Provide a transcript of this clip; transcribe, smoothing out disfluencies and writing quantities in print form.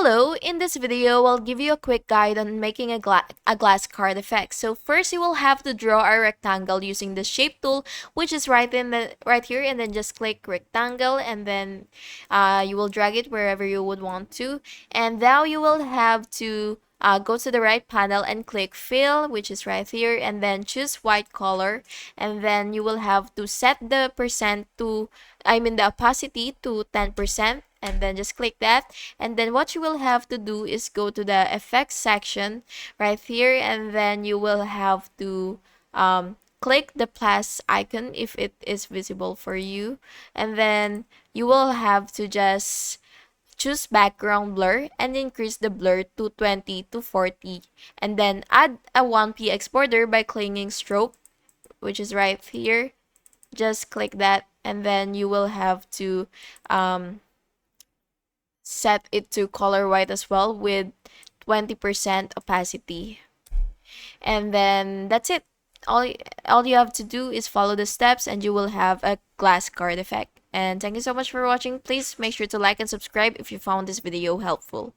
Hello, in this video, I'll give you a quick guide on making a glass card effect. So first, you will have to draw a rectangle using the shape tool, which is right here, and then just click rectangle, and then you will drag it wherever you would want to. And now you will have to go to the right panel and click fill, which is right here, and then choose white color, and then you will have to set the the opacity to 10%, and then just click that. And then what you will have to do is go to the effects section right here, and then you will have to click the plus icon if it is visible for you, and then you will have to just choose background blur and increase the blur to 20 to 40, and then add a 1px border by clicking stroke, which is right here. Just click that, and then you will have to set it to color white as well with 20% opacity. And then that's it. All you have to do is follow the steps, and you will have a glass card effect. And thank you so much for watching. Please make sure to like and subscribe if you found this video helpful.